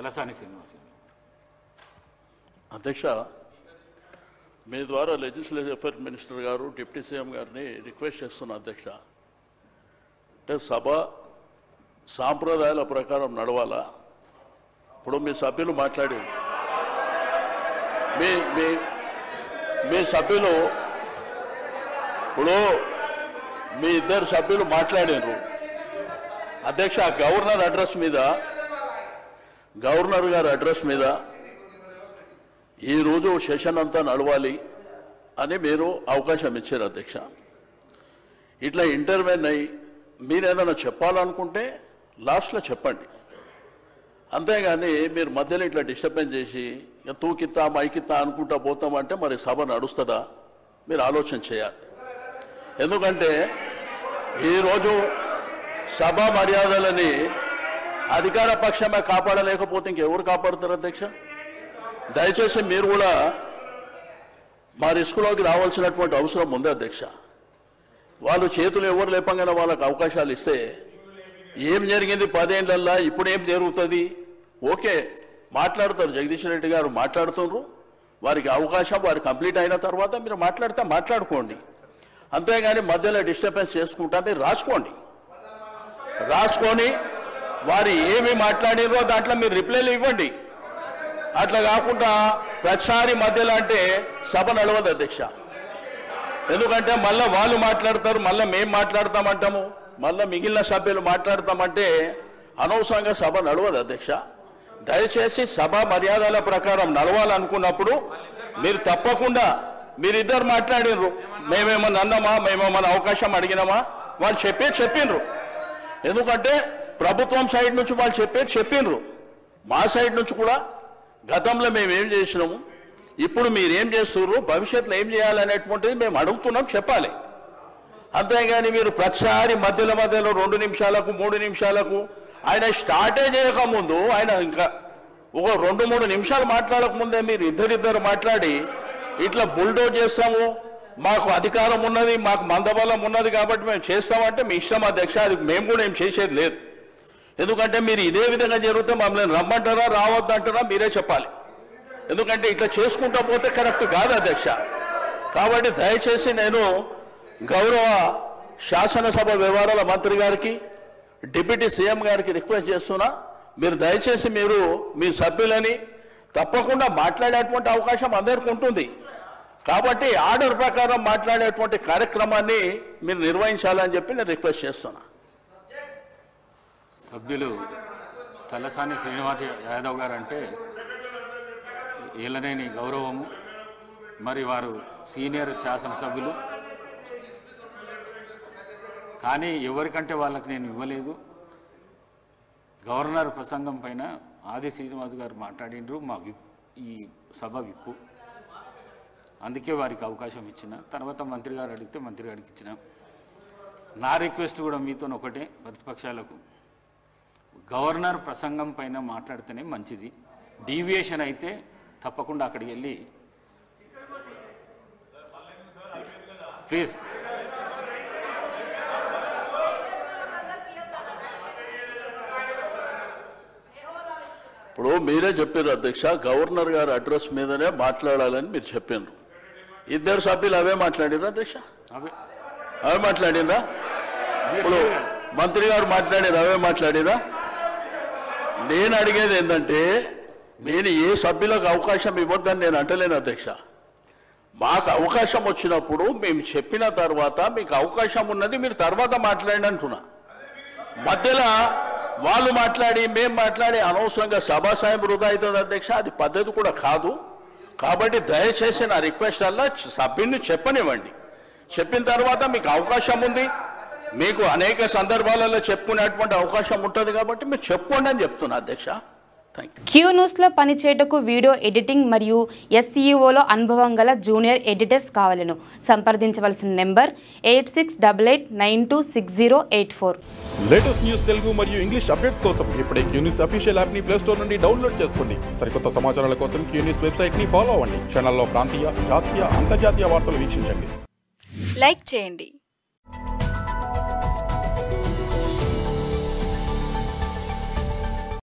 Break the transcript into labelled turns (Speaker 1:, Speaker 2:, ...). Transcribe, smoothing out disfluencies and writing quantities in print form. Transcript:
Speaker 1: తలసాని శ్రీనివాస్.
Speaker 2: అధ్యక్ష, మీ ద్వారా legislative affairs minister గారు డిప్యూటీ సీఎం గారిని రిక్వెస్ట్ చేస్తున్నా అధ్యక్ష. అంటే సభ సాంప్రదాయాల ప్రకారం నడవాలా? ఇప్పుడు మీ సభ్యులు మాట్లాడారు, మీ సభ్యులు ఇప్పుడు మీ ఇద్దరు సభ్యులు మాట్లాడారు అధ్యక్ష. గవర్నర్ గారి అడ్రస్ మీద ఈరోజు సెషన్ అంతా నడవాలి అని మీరు అవకాశం ఇచ్చారు అధ్యక్ష. ఇట్లా ఇంటర్వ్యూన్ అయ్యి మీరు ఏదైనా చెప్పాలనుకుంటే లాస్ట్లో చెప్పండి, అంతేగాని మీరు మధ్యలో ఇట్లా డిస్టర్బెన్స్ చేసి తూకిత్తా మైకిత్తా అనుకుంటా పోతామంటే మరి సభ నడుస్తుందా? మీరు ఆలోచన చేయాలి. ఎందుకంటే ఈరోజు సభ మర్యాదలని అధికార పక్షమే కాపాడలేకపోతే ఇంకెవరు కాపాడుతారు అధ్యక్ష? దయచేసి మీరు కూడా మా రిస్కులోకి రావాల్సినటువంటి అవసరం ఉంది అధ్యక్ష. వాళ్ళు చేతులు ఎవరు లేపంగానే వాళ్ళకి అవకాశాలు ఇస్తే ఏం జరిగింది 10 ఏళ్ళల్లో, ఇప్పుడు ఏం జరుగుతుంది? ఓకే, మాట్లాడతారు, జగదీష్ రెడ్డి గారు మాట్లాడుతున్నారు, వారికి అవకాశం వారు కంప్లీట్ అయిన తర్వాత మీరు మాట్లాడితే మాట్లాడుకోండి, అంతేగాని మధ్యలో డిస్టర్బెన్స్ చేసుకుంటా మీరు రాసుకొని వారు ఏమి మాట్లాడినో దాంట్లో మీరు రిప్లైలు ఇవ్వండి. అట్లా కాకుండా ప్రతిసారి మధ్యలో అంటే సభ నడవదు అధ్యక్ష. ఎందుకంటే మళ్ళీ వాళ్ళు మాట్లాడతారు, మళ్ళీ మేము మాట్లాడతామంటాము, మళ్ళీ మిగిలిన సభ్యులు మాట్లాడతామంటే అనవసరంగా సభ నడవదు అధ్యక్ష. దయచేసి సభ మర్యాదల ప్రకారం నడవాలనుకున్నప్పుడు మీరు తప్పకుండా మీరిద్దరు మాట్లాడినరు, మేమేమన్నా అన్నామా, మేమేమన్నా అవకాశం అడిగినామా, వాళ్ళు చెప్పిండ్రు. ఎందుకంటే ప్రభుత్వం సైడ్ నుంచి వాళ్ళు చెప్పిండ్రు, మా సైడ్ నుంచి కూడా గతంలో మేము ఏం చేసినాము, ఇప్పుడు మీరేం చేస్తున్నారు, భవిష్యత్తులో ఏం చేయాలనేటువంటిది మేము అడుగుతున్నాం, చెప్పాలి. అంతేగాని మీరు ప్రతిసారి మధ్యలో 2 నిమిషాలకు 3 నిమిషాలకు ఆయన స్టార్టే చేయకముందు ఆయన ఇంకా ఒక 2-3 నిమిషాలు మాట్లాడకముందే మీరు ఇద్దరిద్దరు మాట్లాడి ఇట్లా బుల్డోజ్ చేస్తాము, మాకు అధికారం ఉన్నది, మాకు మందబలం ఉన్నది కాబట్టి మేము చేస్తామంటే మీ ఇష్టం అధ్యక్ష. అది మేము కూడా ఏం చేసేది లేదు. ఎందుకంటే మీరు ఇదే విధంగా జరిగితే మమ్మల్ని రమ్మంటారా రావద్దంటారా మీరే చెప్పాలి. ఎందుకంటే ఇట్లా చేసుకుంటా పోతే కరెక్ట్ కాదు అధ్యక్ష. కాబట్టి దయచేసి నేను గౌరవ శాసనసభ వ్యవహారాల మంత్రి గారికి, డిప్యూటీ సీఎం గారికి రిక్వెస్ట్ చేస్తున్నా, మీరు దయచేసి మీరు మీ సభ్యులని తప్పకుండా మాట్లాడేటువంటి అవకాశం అందరికీ ఉంటుంది. కాబట్టి ఆర్డర్ ప్రకారం మాట్లాడేటువంటి కార్యక్రమాన్ని మీరు నిర్వహించాలని చెప్పి నేను రిక్వెస్ట్ చేస్తున్నా.
Speaker 1: సభ్యులు తలసాని శ్రీనివాస్ యాదవ్ గారు అంటే ఏలనేని గౌరవము, మరి వారు సీనియర్ శాసనసభ్యులు, కానీ ఎవరికంటే వాళ్ళకి నేను ఇవ్వలేదు. గవర్నర్ ప్రసంగం పైన ఆది శ్రీనివాస్ గారు మాట్లాడినరు, మా ఈ సభ విప్పు, అందుకే వారికి అవకాశం ఇచ్చిన. తర్వాత మంత్రి గారు అడిగితే మంత్రి గారికి ఇచ్చిన. నా రిక్వెస్ట్ కూడా మీతో ఒకటే, ప్రతిపక్షాలకు గవర్నర్ ప్రసంగం పైన మాట్లాడితేనే మంచిది. డీవియేషన్ అయితే తప్పకుండా అక్కడికి వెళ్ళి ప్లీజ్
Speaker 2: ఇప్పుడు మీరే చెప్పారు అధ్యక్ష, గవర్నర్ గారి అడ్రస్ మీదనే మాట్లాడాలని మీరు చెప్పారు. ఇద్దరు సభ్యులు అవే మాట్లాడిరా అధ్యక్ష? అవే మాట్లాడిరా? ఇప్పుడు మంత్రి గారు మాట్లాడారు, అవే మాట్లాడిరా? నేను అడిగేది ఏంటంటే, నేను ఏ సభ్యులకు అవకాశం ఇవ్వద్దని నేను అంటలేను అధ్యక్ష. మాకు అవకాశం వచ్చినప్పుడు మేము చెప్పిన తర్వాత మీకు అవకాశం ఉన్నది, మీరు తర్వాత మాట్లాడండి అంటున్నా. మధ్యలో వాళ్ళు మాట్లాడి మేము మాట్లాడి అనవసరంగా సభాసాయం వృధా అవుతుంది అధ్యక్ష, అది పద్ధతి కూడా కాదు. కాబట్టి దయచేసి నా రిక్వెస్ట్ అలా సభ్యుని చెప్పనివ్వండి, చెప్పిన తర్వాత మీకు అవకాశం ఉంది, మీకు అనేక సందర్భాలలో చెప్పుకునేటువంటి అవకాశం ఉంటుంది కాబట్టి మీరు చెప్పుకోండి అని చెప్తున్నా అధ్యక్ష.
Speaker 3: క్యూ న్యూస్లో పనిచేయటకు వీడియో ఎడిటింగ్ మరియు ఎస్ఈఓలో అనుభవం గల జూనియర్ ఎడిటర్స్ కావాలను సంప్రదించవలసిన నెంబర్ 8688926084.
Speaker 4: లేటెస్ట్ న్యూస్ తెలుగు మరియు ఇంగ్లీష్ అప్డేట్స్ కోసం ఇప్పుడే క్యూ న్యూస్ అఫీషియల్ యాప్ ని ప్లే స్టోర్ నుండి డౌన్లోడ్ చేసుకోండి. సరికొత్త సమాచారాల కోసం క్యూ న్యూస్ వెబ్సైట్ ని ఫాలో అవ్వండి. ఛానల్లో ప్రాంతీయ, జాతీయ, అంతర్జాతీయ వార్తలు వీక్షించండి.
Speaker 5: లైక్ చేయండి.